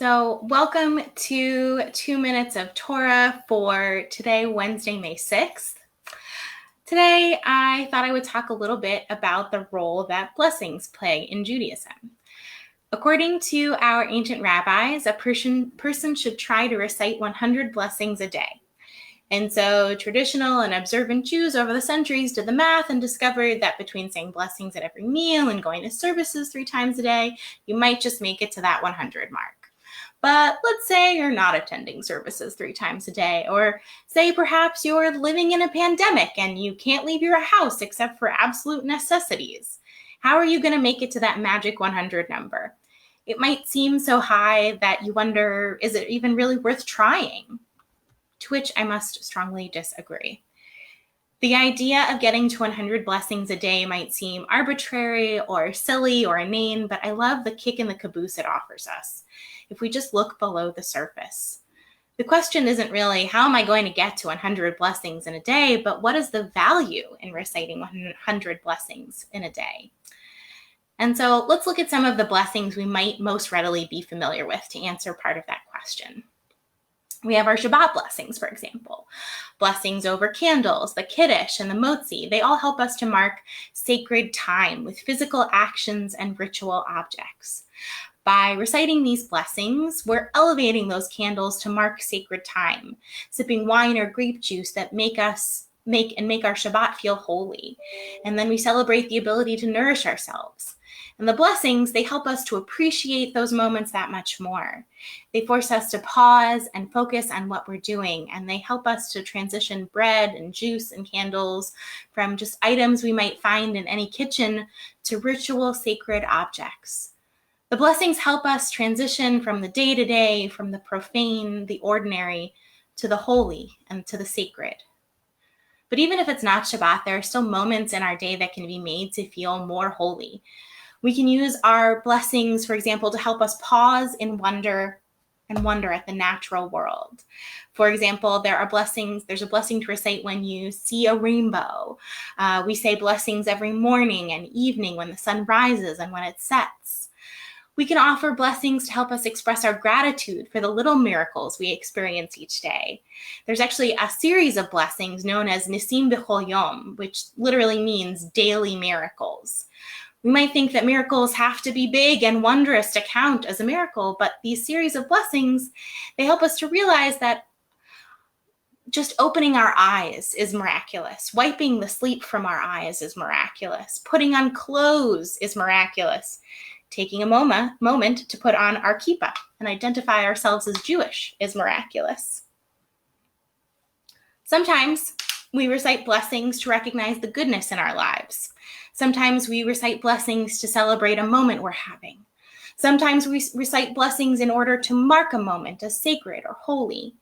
So welcome to 2 Minutes of Torah for today, Wednesday, May 6th. Today, I thought I would talk a little bit about the role that blessings play in Judaism. According to our ancient rabbis, a person should try to recite 100 blessings a day. And so traditional and observant Jews over the centuries did the math and discovered that between saying blessings at every meal and going to services 3 times a day, you might just make it to that 100 mark. But let's say you're not attending services 3 times a day, or say perhaps you're living in a pandemic and you can't leave your house except for absolute necessities. How are you going to make it to that magic 100 number? It might seem so high that you wonder, is it even really worth trying? To which I must strongly disagree. The idea of getting to 100 blessings a day might seem arbitrary or silly or inane, but I love the kick in the caboose it offers us if we just look below the surface. The question isn't really, how am I going to get to 100 blessings in a day, but what is the value in reciting 100 blessings in a day? And so let's look at some of the blessings we might most readily be familiar with to answer part of that question. We have our Shabbat blessings, for example. Blessings over candles, the Kiddush, and the Motzi. They all help us to mark sacred time with physical actions and ritual objects. By reciting these blessings, we're elevating those candles to mark sacred time, sipping wine or grape juice that make our Shabbat feel holy. And then we celebrate the ability to nourish ourselves. And the blessings, they help us to appreciate those moments that much more. They force us to pause and focus on what we're doing, and they help us to transition bread and juice and candles from just items we might find in any kitchen to ritual sacred objects. The blessings help us transition from the day-to-day, from the profane, the ordinary, to the holy and to the sacred. But even if it's not Shabbat, there are still moments in our day that can be made to feel more holy. We can use our blessings, for example, to help us pause and wonder at the natural world. For example, there's a blessing to recite when you see a rainbow. We say blessings every morning and evening when the sun rises and when it sets. We can offer blessings to help us express our gratitude for the little miracles we experience each day. There's actually a series of blessings known as Nisim B'chol Yom, which literally means daily miracles. We might think that miracles have to be big and wondrous to count as a miracle, but these series of blessings, they help us to realize that just opening our eyes is miraculous. Wiping the sleep from our eyes is miraculous. Putting on clothes is miraculous. Taking a moment to put on our kippah and identify ourselves as Jewish is miraculous. Sometimes we recite blessings to recognize the goodness in our lives. Sometimes we recite blessings to celebrate a moment we're having. Sometimes we recite blessings in order to mark a moment as sacred or holy.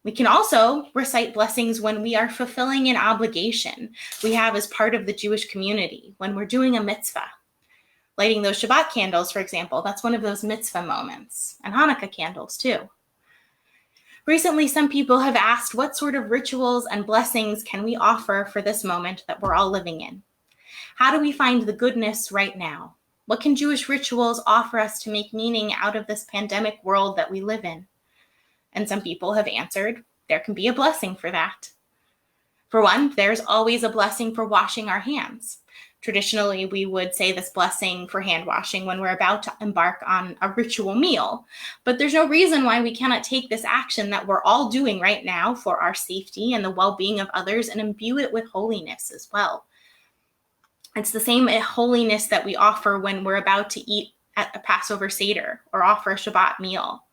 We can also recite blessings when we are fulfilling an obligation we have as part of the Jewish community, when we're doing a mitzvah. Lighting those Shabbat candles, for example, that's one of those mitzvah moments, and Hanukkah candles too. Recently, some people have asked what sort of rituals and blessings can we offer for this moment that we're all living in? How do we find the goodness right now? What can Jewish rituals offer us to make meaning out of this pandemic world that we live in? And some people have answered, there can be a blessing for that. For one, there's always a blessing for washing our hands. Traditionally, we would say this blessing for hand washing when we're about to embark on a ritual meal. But there's no reason why we cannot take this action that we're all doing right now for our safety and the well-being of others and imbue it with holiness as well. It's the same holiness that we offer when we're about to eat at a Passover Seder or offer a Shabbat meal.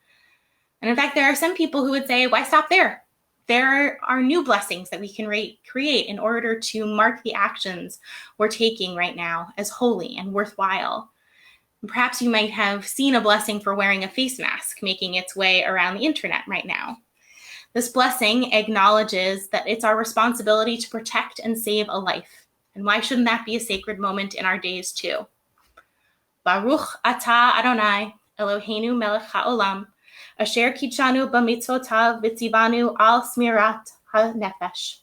And in fact, there are some people who would say, why stop there? There are new blessings that we can create in order to mark the actions we're taking right now as holy and worthwhile. And perhaps you might have seen a blessing for wearing a face mask making its way around the internet right now. This blessing acknowledges that it's our responsibility to protect and save a life. And why shouldn't that be a sacred moment in our days too? Baruch atah Adonai, Eloheinu melech haolam, asher kitshanu b'mitzvotav v'tzivanu al smirat ha-nefesh.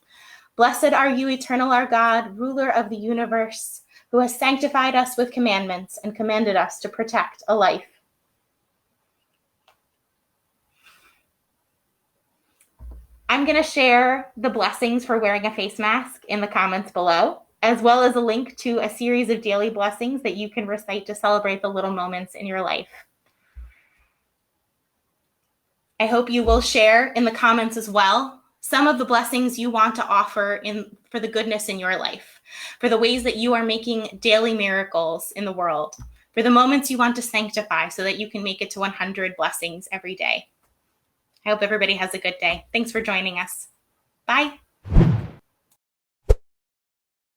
Blessed are you, eternal our God, ruler of the universe, who has sanctified us with commandments and commanded us to protect a life. I'm going to share the blessings for wearing a face mask in the comments below, as well as a link to a series of daily blessings that you can recite to celebrate the little moments in your life. I hope you will share in the comments as well some of the blessings you want to offer for the goodness in your life, for the ways that you are making daily miracles in the world, for the moments you want to sanctify so that you can make it to 100 blessings every day. I hope everybody has a good day. Thanks for joining us. Bye.